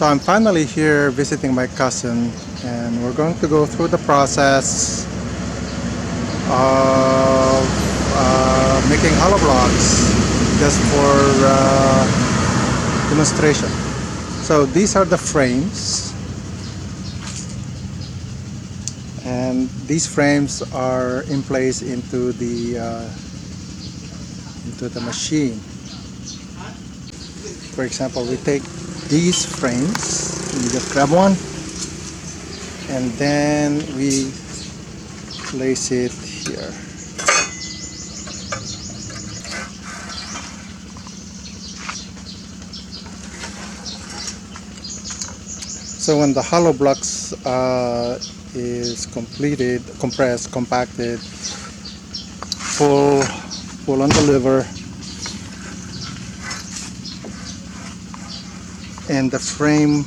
So I'm finally here visiting my cousin, and we're going to go through the process of making hollow blocks just for demonstration. So these are the frames, and these frames are in place into the machine. For example, we take these frames, we just grab one, and then we place it here. So when the hollow blocks is completed, compressed, compacted, pull on the lever, and the frame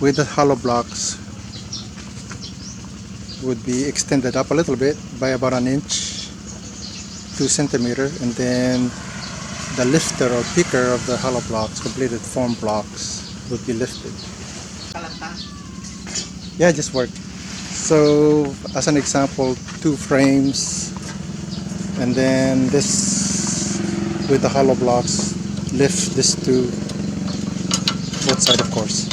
with the hollow blocks would be extended up a little bit by about an inch, 2 centimeters, and then the lifter or picker of the hollow blocks, completed form blocks, would be lifted. Yeah, just work. So as an example, 2 frames, and then this with the hollow blocks, lift this to both sides, of course,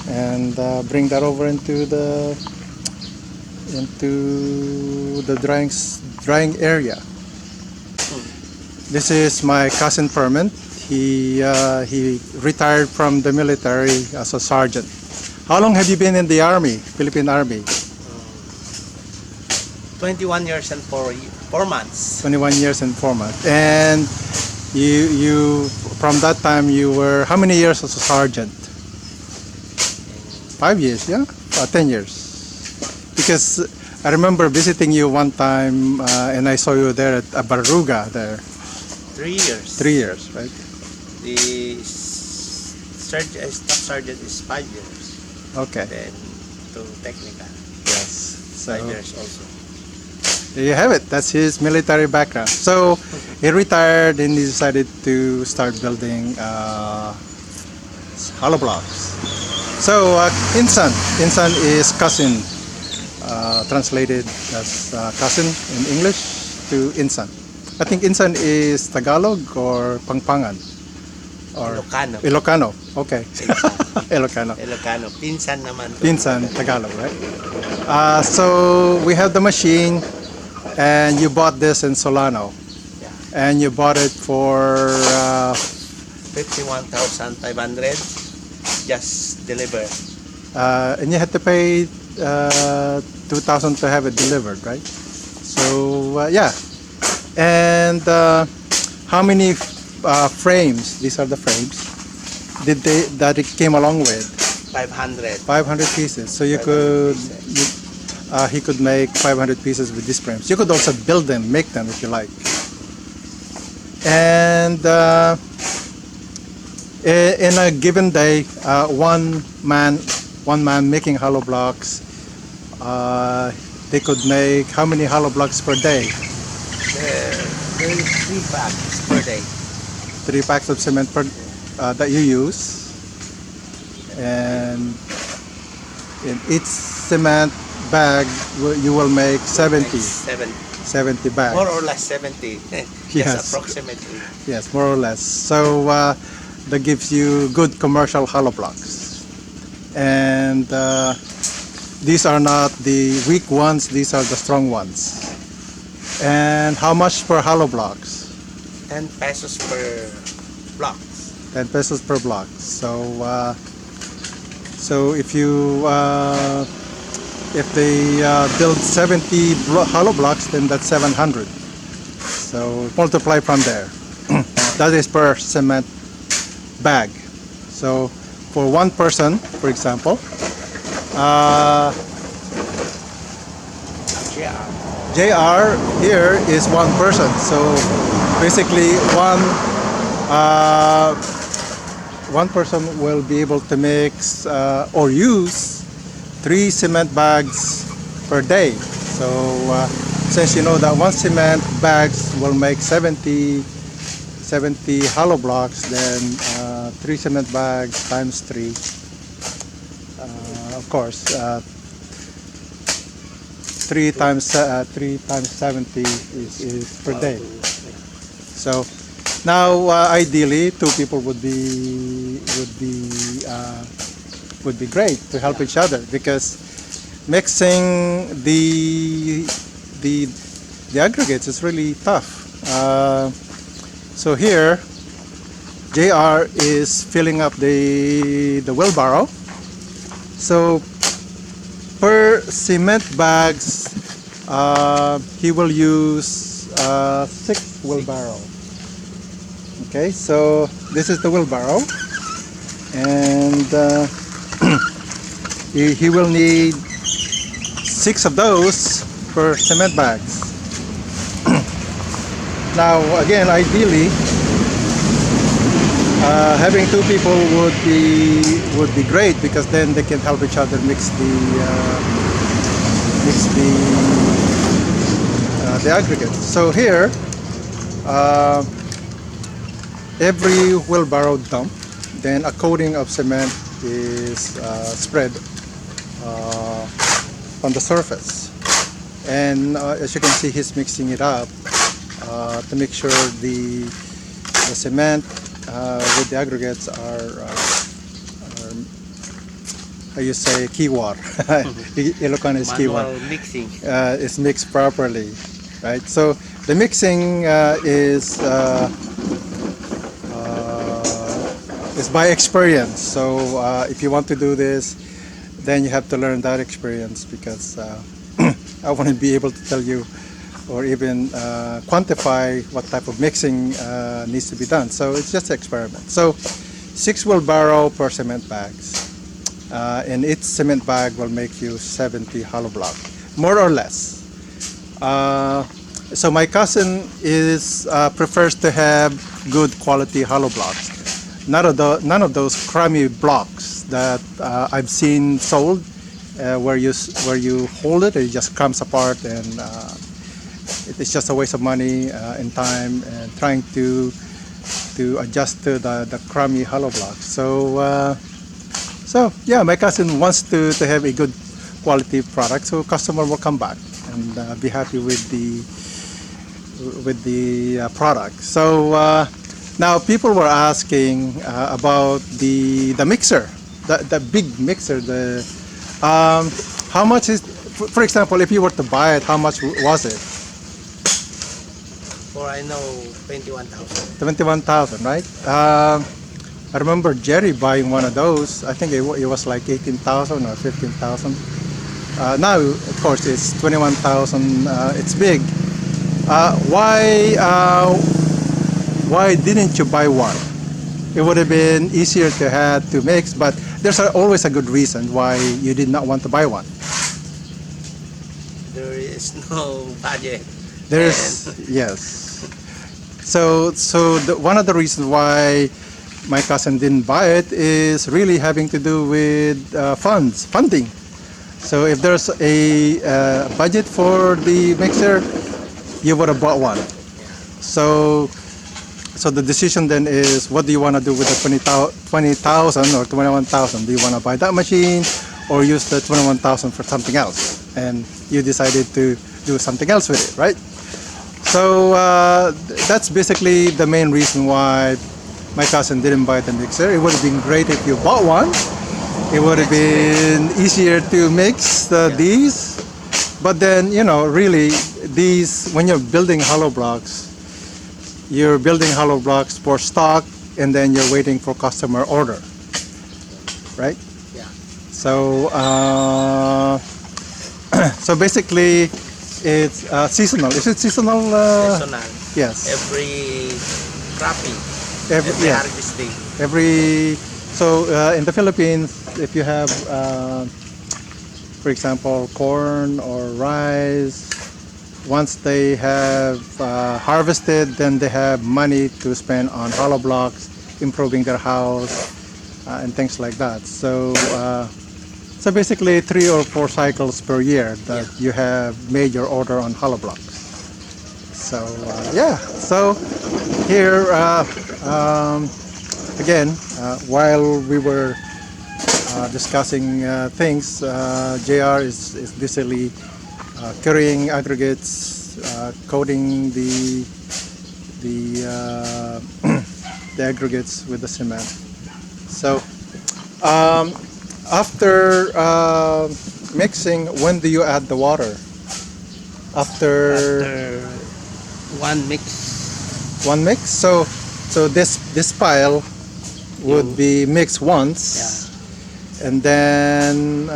and bring that over into the drying area. This is my cousin Perman. He retired from the military as a sergeant. How long have you been in the army, Philippine Army? 21 years and 4 months. 21 years and 4 months. And you from that time you were how many years as a sergeant? 5 years, yeah? 10 years. Because I remember visiting you one time and I saw you there at Baruga there. 3 years. 3 years, right? The staff sergeant is 5 years. Okay. Then to technical. Yes. So 5 years also. there you have it. That's his military background. So he retired and he decided to start building hollow blocks. So Insan is cousin, translated as cousin in English to Insan. I think Insan is Tagalog or Pangpangan or Ilocano. Okay. Ilocano. Pinsan naman. Pinsan, Tagalog, right? So we have the machine, and you bought this in Solano, Yeah. and you bought it for 51,500 just delivered. and you had to pay 2,000 to have it delivered, right? So yeah, and how many frames? These are the frames. That it came along with? 500. 500 pieces. So you 500 could. pieces. He could make 500 pieces with these frames. You could also build them, make them if you like. And in a given day, one man making hollow blocks, they could make how many hollow blocks per day? There is 3 packs per day. 3 packs of cement per that you use, and in each cement bag you will make 70 bags. More or less 70. Yes. Yes, approximately. Yes, more or less. So that gives you good commercial hollow blocks. And these are not the weak ones, these are the strong ones. And how much per hollow blocks? 10 pesos per block. 10 pesos per block. So so if you if they build 70 hollow blocks, then that's 700. So multiply from there. That is per cement bag. So for one person, for example, JR here is one person. So basically one person will be able to mix or use 3 cement bags per day. So since you know that one cement bags will make 70 70 hollow blocks, then 3 cement bags times 3. Of course, 3 times 70 is per day. So now, ideally, 2 people would be great to help each other, because mixing the aggregates is really tough. So here, JR is filling up the wheelbarrow. So per cement bags, he will use 6 wheelbarrow. Okay, so this is the wheelbarrow, and he will need 6 of those per cement bags. Now, again, ideally, having 2 people would be great, because then they can help each other mix the aggregate. So here, every wheelbarrow dump, then a coating of cement is spread on the surface, and as you can see, he's mixing it up to make sure the cement with the aggregates are how you say, kiwar. Ilocano is kiwar. Manual mixing. Is mixed properly, right? So the mixing is by experience. So if you want to do this, then you have to learn that experience, because I wouldn't be able to tell you or even quantify what type of mixing needs to be done. So it's just an experiment. So 6 wheelbarrow per cement bags, and each cement bag will make you 70 hollow block, more or less. So my cousin prefers to have good quality hollow blocks. None of those crummy blocks that I've seen sold, where you hold it, it just comes apart, and it's just a waste of money and time, and trying to adjust to the crummy hollow blocks. So yeah, my cousin wants to have a good quality product, so customer will come back and be happy with the product. So now people were asking about the mixer, the big mixer. How much is, for example, if you were to buy it, how much was it? For I know 21,000. 21,000, right? I remember Jerry buying one of those. I think it was like 18,000 or 15,000. Now, of course, it's 21,000. It's big. Why didn't you buy one? It would have been easier to mix, but there's always a good reason why you did not want to buy one. There is no budget. Yes. So one of the reasons why my cousin didn't buy it is really having to do with funding. So if there's a budget for the mixer, you would have bought one. So the decision then is, what do you want to do with the 20,000 or 21,000? Do you want to buy that machine or use the 21,000 for something else? And you decided to do something else with it, right? So that's basically the main reason why my cousin didn't buy the mixer. It would have been great if you bought one. It would have been easier to mix these. But then, really, these, when you're building hollow blocks, you're building hollow blocks for stock, and then you're waiting for customer order, right? Yeah. So so basically, it's seasonal. Is it seasonal? Seasonal. Yes. Every cropping. Every harvesting. So in the Philippines, if you have, for example, corn or rice, once they have harvested, then they have money to spend on hollow blocks, improving their house, and things like that. So basically 3 or 4 cycles per year that you have made your order on hollow blocks. So yeah, so here again, while we were discussing things, JR is busily carrying aggregates, coating the the aggregates with the cement. So after mixing, when do you add the water? After one mix, one mix. So this pile would be mixed once, and then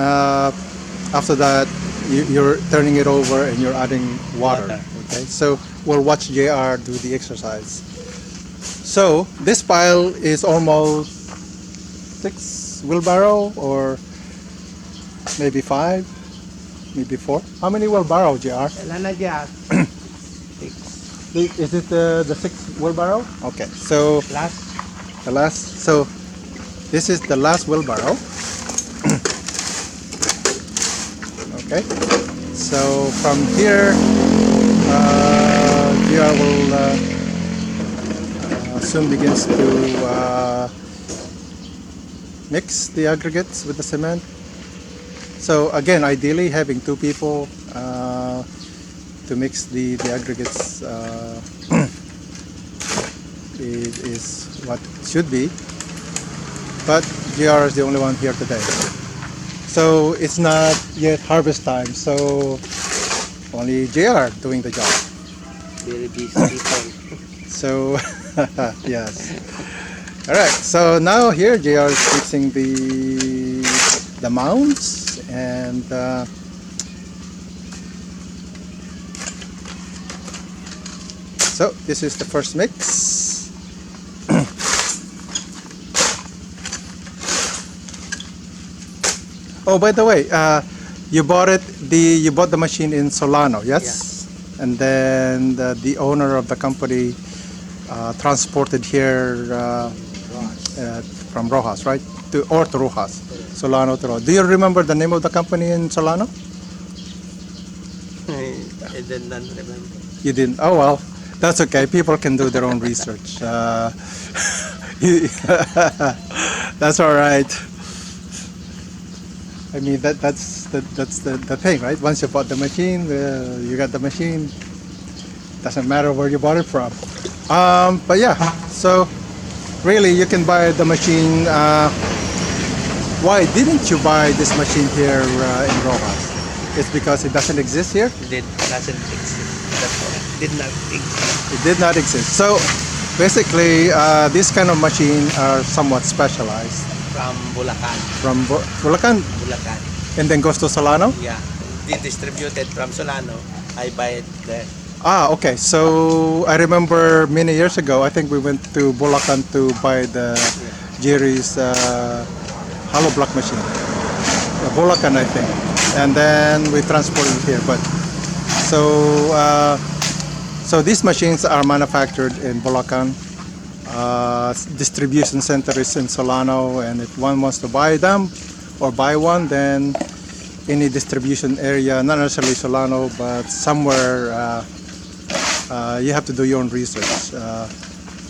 after that you're turning it over and you're adding water. Okay, so we'll watch JR do the exercise. So this pile is almost 6 wheelbarrow, or maybe 5, maybe 4. How many wheelbarrow, JR? Ilan na dyan? Is it the 6th wheelbarrow? Okay, so Last. the last. So this is the last wheelbarrow. Okay, so from here JR will soon begins to mix the aggregates with the cement. So again, ideally having 2 people to mix the aggregates is what it should be, but JR is the only one here today. So it's not yet harvest time, so only JR doing the job. Very busy people. So yes. All right. So now here JR is fixing the mounds, and so this is the first mix. Oh, by the way, you bought the machine in Solano, yes? And then the owner of the company transported here from Roxas, right? To Roxas, Solano to Roxas. Do you remember the name of the company in Solano? I did not remember. You didn't? Oh well, that's okay. People can do their own research. That's all right. I mean that's the thing, right? Once you bought the machine, you got the machine. Doesn't matter where you bought it from. But yeah, so really you can buy the machine. Why didn't you buy this machine here in Roxas? It's because it doesn't exist here? It doesn't exist. Did not exist. It did not exist. So basically, this kind of machine are somewhat specialized. From Bulacan. From Bulacan, Bulacan. and then goes to Solano? Yeah. They distributed from Solano. I buy it there. Ah, okay. So I remember many years ago, I think we went to Bulacan to buy the Jerry's hollow block machine. Bulacan, I think. And then we transported it here. But so these machines are manufactured in Bulacan. Distribution center is in Solano, and if one wants to buy them or buy one, then any distribution area, not necessarily Solano, but somewhere, you have to do your own research.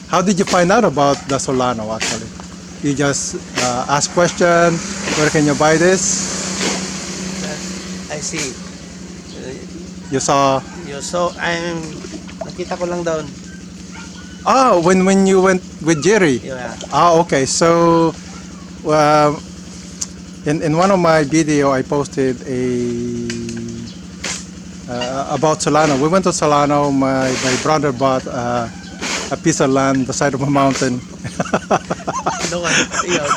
How did you find out about the Solano actually? You just ask question, where can you buy this? I see. You saw, Nakita ko lang doon. when you went with Jerry. Yeah. Okay. So in one of my video I posted about Solano. We went to Solano. My brother bought a piece of land beside of a mountain. Doon. Yun.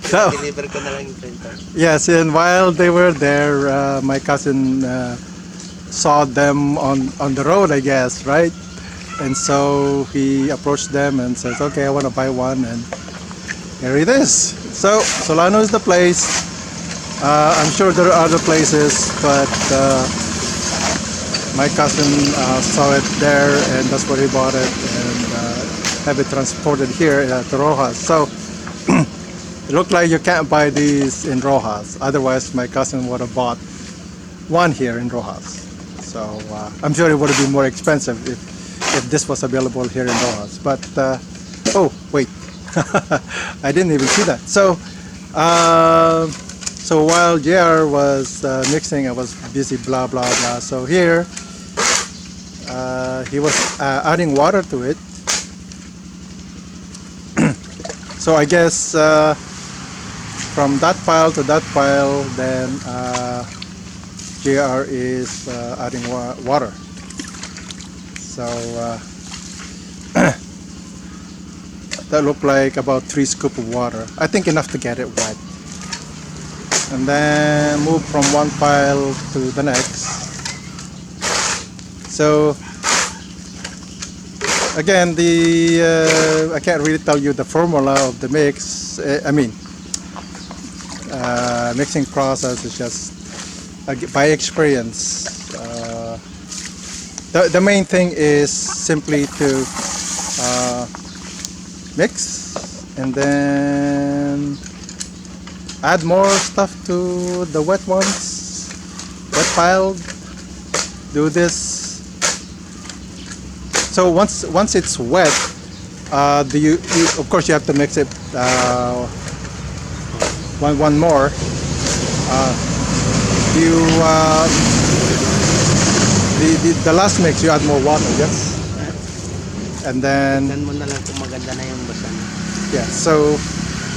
So, Deliver ko na lang yung printer. yes, and while they were there, my cousin saw them on the road, I guess, right? And so he approached them and says, okay, I want to buy one, and here it is. So Solano is the place. I'm sure there are other places, but my cousin saw it there, and that's where he bought it, and have it transported here to Roxas. So it looked like you can't buy these in Roxas. Otherwise, my cousin would have bought one here in Roxas. So I'm sure it would have been more expensive if this was available here in Roxas. But oh wait, I didn't even see that. So while JR was mixing, I was busy blah blah blah. So here he was adding water to it. So I guess from that pile to that pile, then JR is adding water. So that looked like about 3 scoops of water. I think enough to get it wet. And then move from one pile to the next. So again, I can't really tell you the formula of the mix. Mixing process is just by experience. The main thing is simply to mix and then add more stuff to the wet ones, wet pile. Do this. So once it's wet, of course you have to mix it one more. The last mix you add more water, yes, and then Tignan mo na lang kung maganda na yung basa niya. yeah. So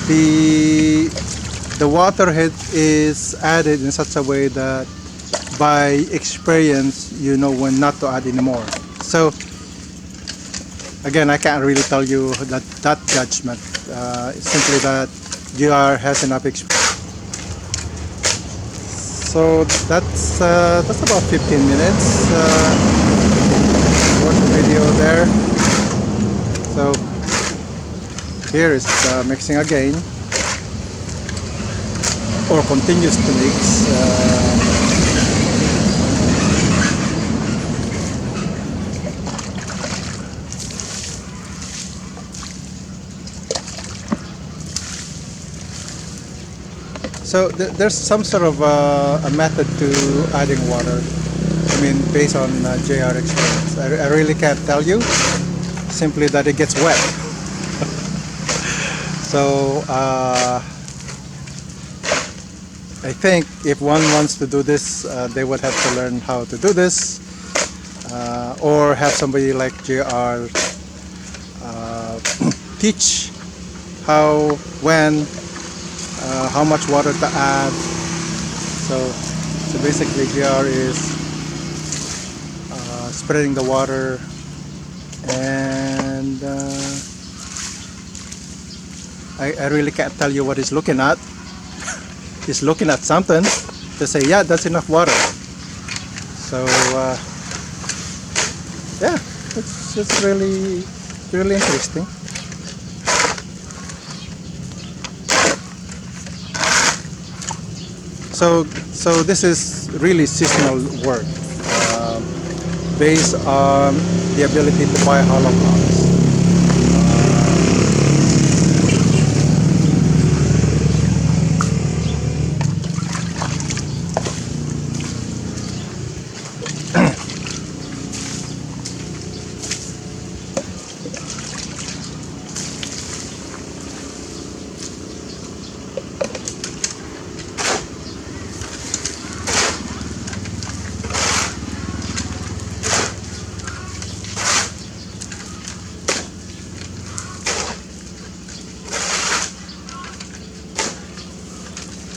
the water head is added in such a way that by experience you know when not to add anymore. So again, I can't really tell you that judgment. It's simply that GR has enough experience. So that's about 15 minutes. Watch the video there. So here is mixing again, or continues to mix. So there's some sort of a method to adding water. I mean, based on JR experience. I really can't tell you. Simply that it gets wet. So I think if one wants to do this, they would have to learn how to do this, or have somebody like JR teach how, when, how much water to add. So basically JR is spreading the water, and I really can't tell you what he's looking at. He's looking at something to say, yeah, that's enough water. So yeah, it's just really interesting. So this is really seasonal work, based on the ability to buy hollow blocks.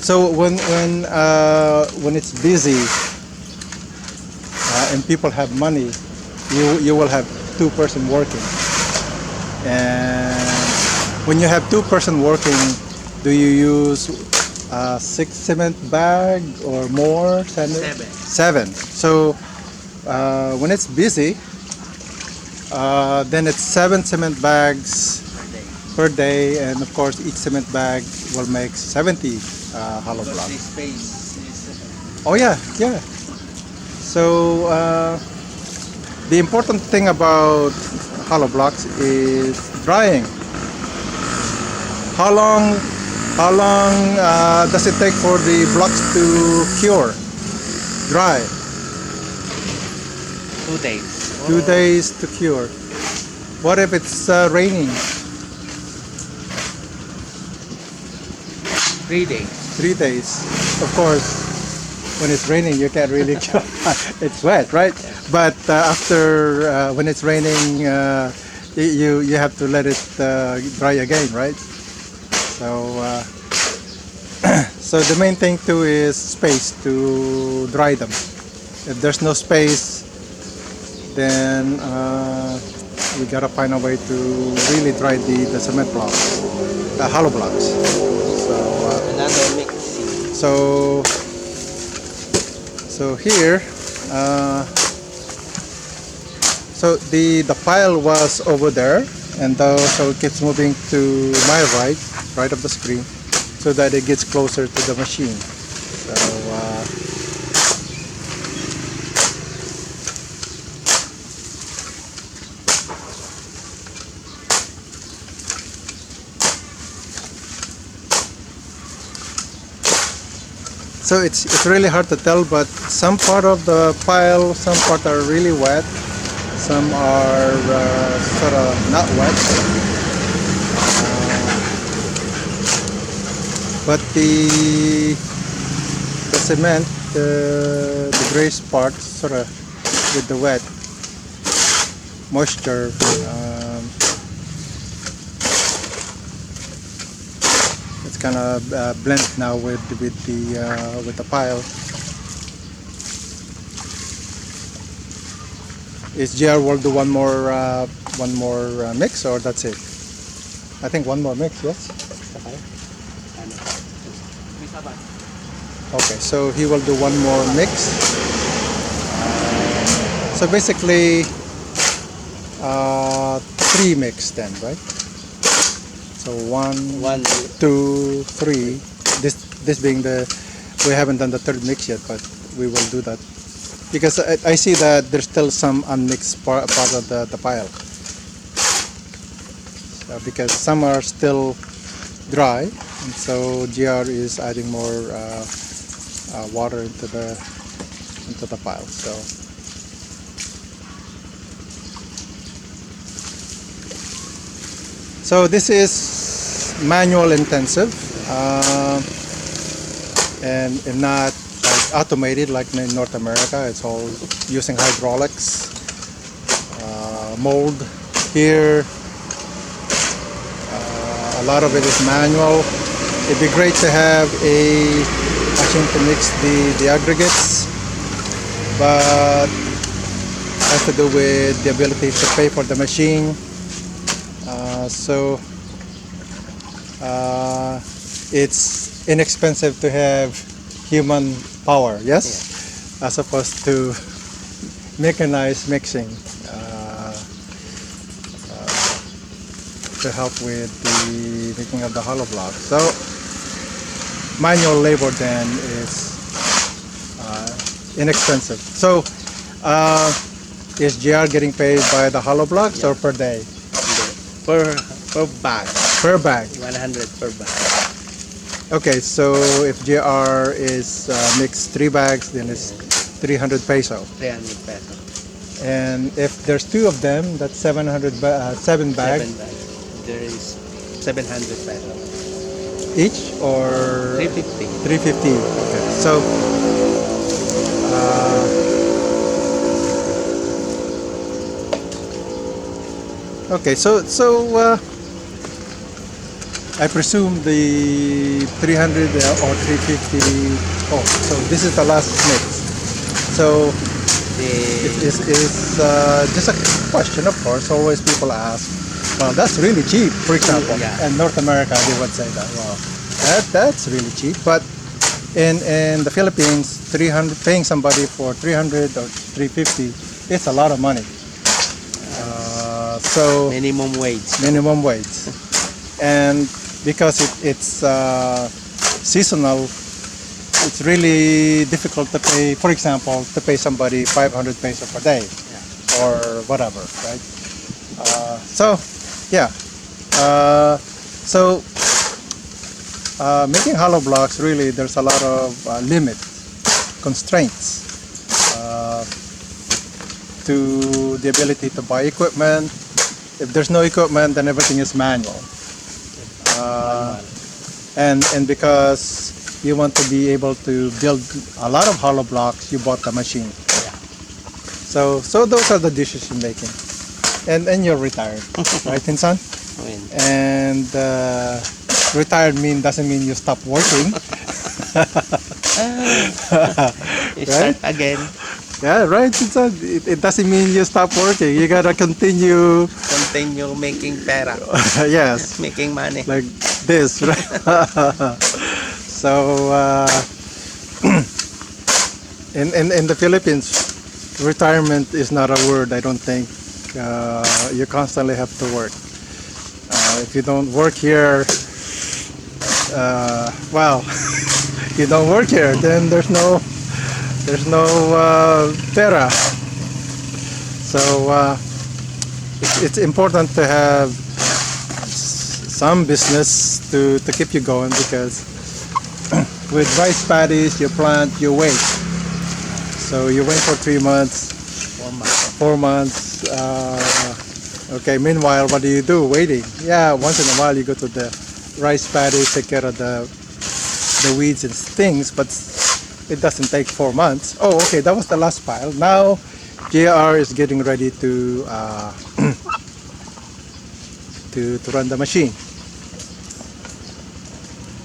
So when it's busy and people have money, you will have 2-person working. And when you have 2-person working, do you use 6 cement bag or more? 7. So when it's busy, then it's 7 cement bags per day, and of course each cement bag will make 70 hollow blocks. This space is Oh yeah. So the important thing about hollow blocks is drying. How long does it take for the blocks to cure, dry? 2 days 2 days to cure. What if it's raining? 3 days. 3 days. Of course, when it's raining, you can't really cure. It's wet, right? But after when it's raining, you have to let it dry again, right? So so the main thing too is space to dry them. If there's no space, then we gotta find a way to really dry the cement blocks, the hollow blocks. So Another mix. so here, so the pile was over there, and so it keeps moving to my right of the screen, so that it gets closer to the machine. So so it's really hard to tell, but some part of the pile, some part are really wet, some are sort of not wet. But the cement, the grayish part, sort of with the wet moisture, it's kind of blended now with the pile. Is JR will do one more mix, or that's it? I think one more mix, yes. Okay, so he will do one more mix. So basically, 3 mix then, right? So 1, 2, 3. This being we haven't done the 3rd mix yet, but we will do that because I see that there's still some unmixed part of the pile. Because some are still dry, and so GR is adding more water into the pile. So this is manual intensive, and not like automated like in North America. It's all using hydraulics, mold here. A lot of it is manual. It'd be great to have a machine to mix the aggregates, but it has to do with the ability to pay for the machine. So it's inexpensive to have human power, yes, as opposed to mechanized mixing to help with the making of the hollow block. So manual labor then is inexpensive. So is JR getting paid by the hollow blocks or per day? Per bag. Per bag. 100 per bag. Okay, so if JR is mixed 3 bags, then it's 300 peso. 300 pesos. And if there's 2 of them, that's 7 bags. 7 bags. There is 700 pesos. Each, or 350. 350. Okay, so okay, so I presume the 300 or 350. Oh, so this is the last mix. So it's just a question, of course. Always people ask, well, that's really cheap, for example. Yeah. In North America, they would say that, well, that's really cheap. But in the Philippines, 300, paying somebody for 300 or 350, it's a lot of money. So Minimum wage. minimum wage, and because it's seasonal, it's really difficult to pay. For example, to pay somebody 500 peso per day, or whatever, right? So yeah, making hollow blocks, really, there's a lot of constraints. to the ability to buy equipment. If there's no equipment, then everything is manual. And because you want to be able to build a lot of hollow blocks, you bought the machine. Yeah. So those are the decision making. And you're retired, right, Insan? When And retired doesn't mean you stop working. you start again, Yeah, right. It doesn't mean you stop working. You gotta continue. continue making pera, Yes, making money. like this, right? So in the Philippines, retirement is not a word. I don't think. You constantly have to work. If you don't work here, well, you don't work here, then there's no pera. So it's important to have some business to keep you going, because with rice paddies you plant, you wait. So you wait for 3 months, 4 months. 4 months. Okay, meanwhile, what do? Waiting. Yeah, once in a while you go to the rice paddy, take care of the weeds and things, but it doesn't take 4 months. Oh, okay, that was the last pile. Now JR is getting ready to to run the machine.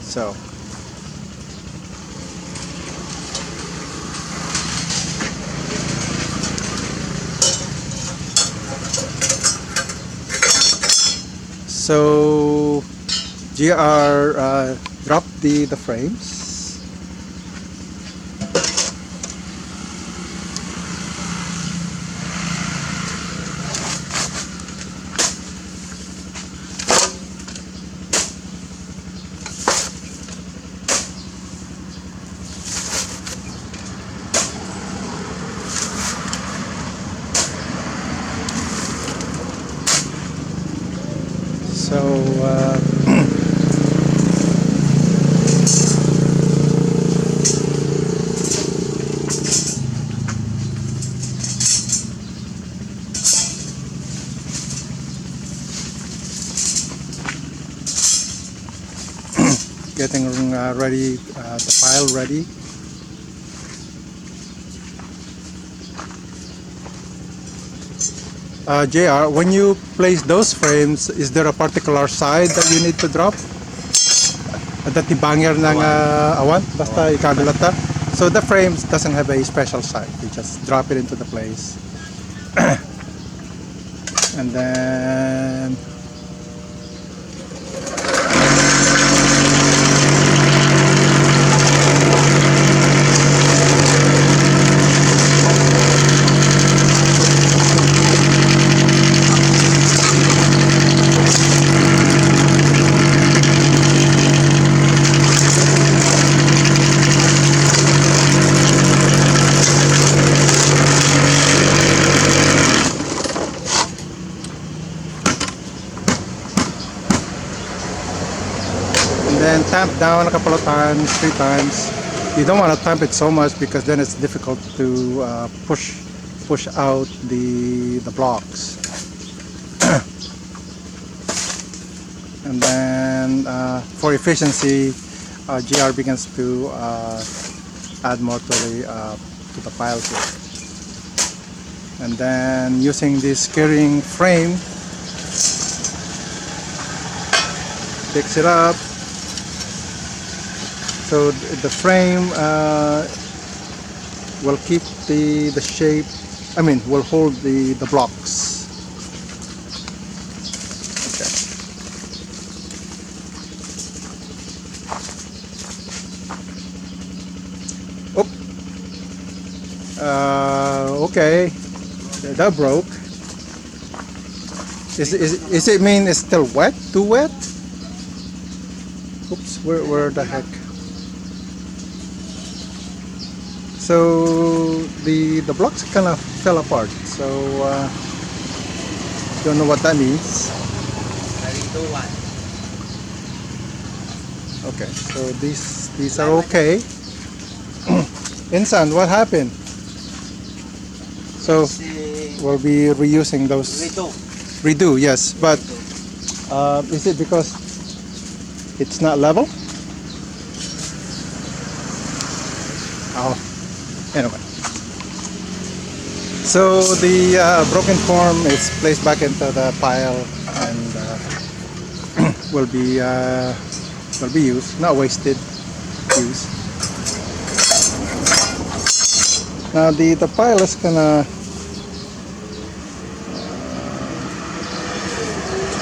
So GR dropped the frames. So getting ready, the pile ready. JR, when you place those frames, is there a particular side that you need to drop? At tibanger ng awan, basta ikagalata. So the frames doesn't have a special side. You just drop it into the place. And then tamp down a couple of times, 3 times. You don't want to tamp it so much, because then it's difficult to push out the blocks. And then for efficiency, GR begins to add more to the pile here. And then using this carrying frame, picks it up. So the frame will keep the shape, will hold the blocks. Okay. Okay, that broke. Is it mean it's still wet? Too wet? Oops, where the heck? So the blocks kind of fell apart. So don't know what that means. Okay, so these are okay. Insan, what happened? So will be reusing those. Redo, yes. But is it because it's not level? Oh, anyway. So the broken form is placed back into the pile and will be used, not wasted. Use. Now the pile is gonna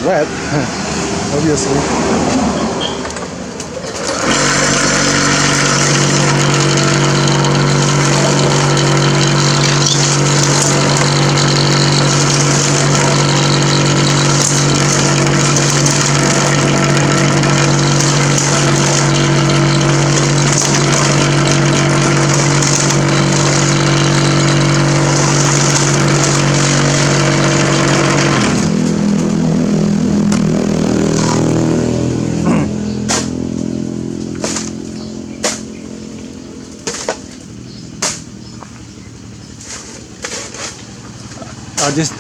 wet, obviously.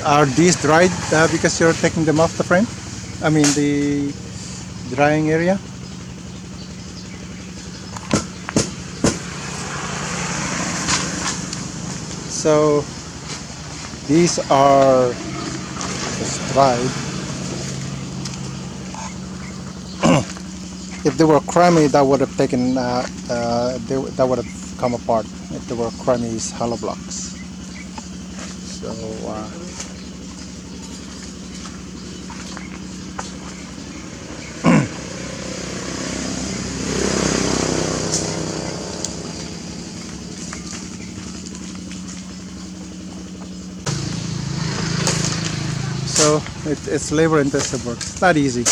Are these dried because you're taking them off the frame? I mean the drying area. So these are just dried. If they were crummy, that would have taken that would have come apart. If they were crummy hollow blocks. So so it's labor intensive work. It's not easy.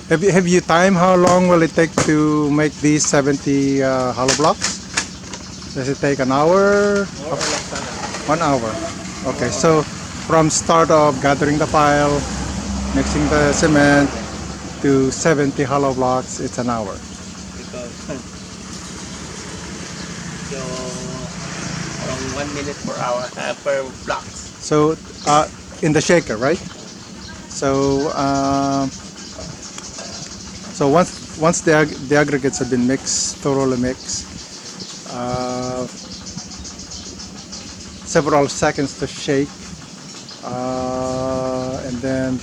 Have you timed how long will it take to make these 70 hollow blocks? Does it take an hour? 1 hour. Okay, so from start of gathering the pile, mixing the cement to 70 hollow blocks, it's an hour. Because so around 1 minute per hour per blocks. So in the shaker, right? So so once the aggregates have been mixed, thoroughly mixed, several seconds to shake, and then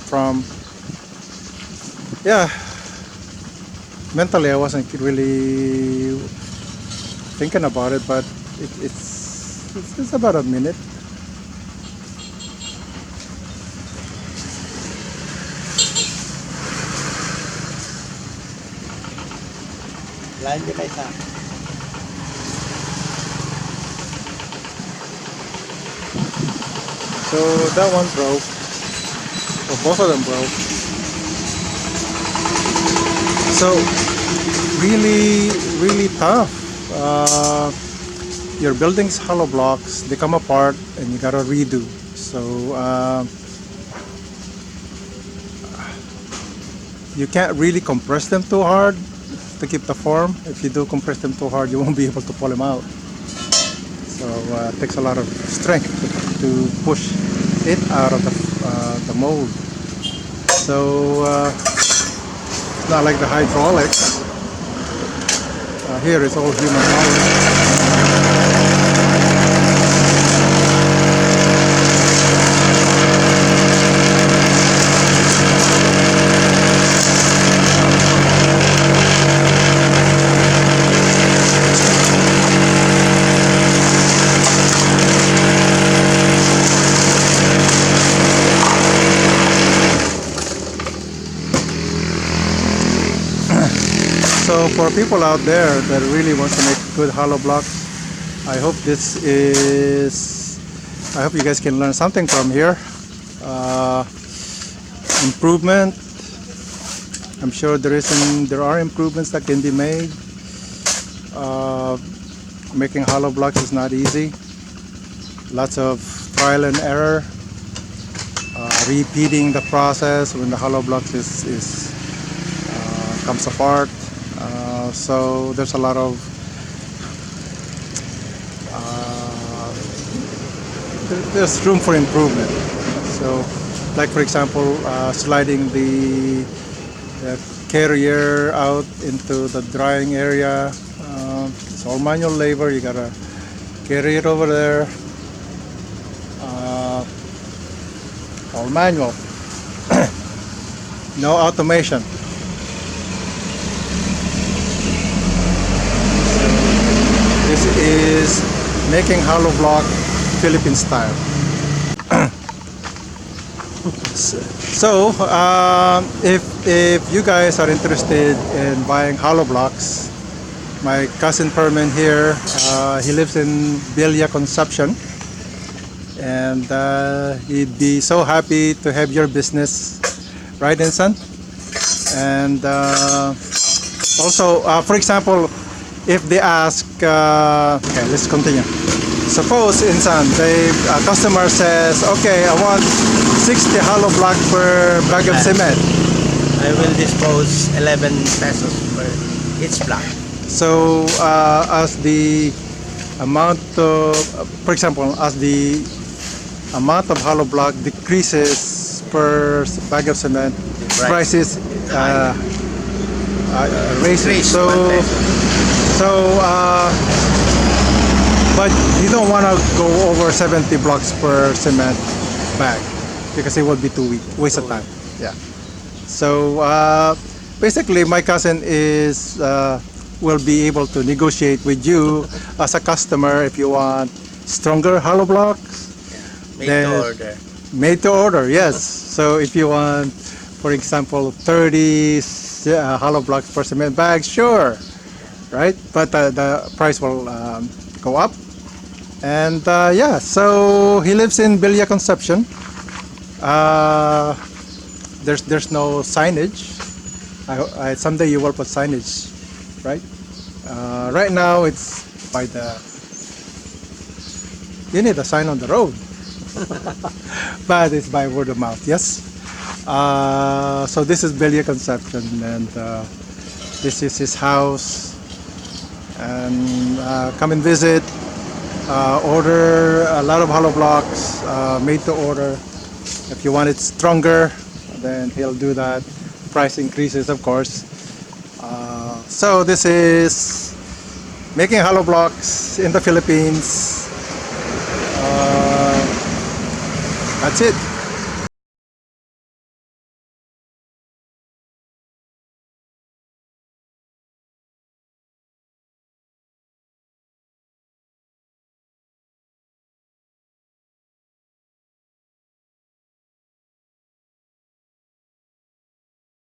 mentally I wasn't really thinking about it, but it's about a minute. Lain din kayo sa So that one broke, or both of them broke. So really tough. Your building's hollow blocks, they come apart and you gotta redo. So you can't really compress them too hard to keep the form. If you do compress them too hard, you won't be able to pull them out. So it takes a lot of strength to push it out of the mold. So it's not like the hydraulics. Here it's all human power. So for people out there that really want to make good hollow blocks, I hope I hope you guys can learn something from here. Improvement. I'm sure there are improvements that can be made. Making hollow blocks is not easy. Lots of trial and error. Repeating the process when the hollow blocks comes apart. So there's a lot of there's room for improvement. So, like for example, sliding the carrier out into the drying area. It's all manual labor. You gotta carry it over there. All manual. No automation. This is making hollow block Philippine style. So, if you guys are interested in buying hollow blocks, my cousin Perman here, he lives in Villa Concepcion, and he'd be so happy to have your business, right, Insan? And also, for example, if they ask, okay, let's continue. Suppose, Insan, the customer says, okay, I want 60 hollow block per bag of cement. I will dispose 11 pesos per each block. So, as the amount of, for example, as the amount of hollow block decreases per bag of cement, The prices raises. Increase So, 1 peso. so, but you don't want to go over 70 blocks per cement bag because it would be too weak, waste of time. Yeah. So basically, my cousin is will be able to negotiate with you as a customer if you want stronger hollow blocks. Made Then- to order. Made to order, yes. So if you want, for example, 30 hollow blocks per cement bag, sure, right? But the price will go up. And yeah, so he lives in Villa Concepcion. There's no signage. Someday you will put signage, right? Right now it's by the. You need a sign on the road, but it's by word of mouth. Yes. So this is Villa Concepcion, and this is his house. And come and visit. Order a lot of hollow blocks, made to order. If you want it stronger, then he'll do that. Price increases, of course. So this is making hollow blocks in the Philippines. That's it.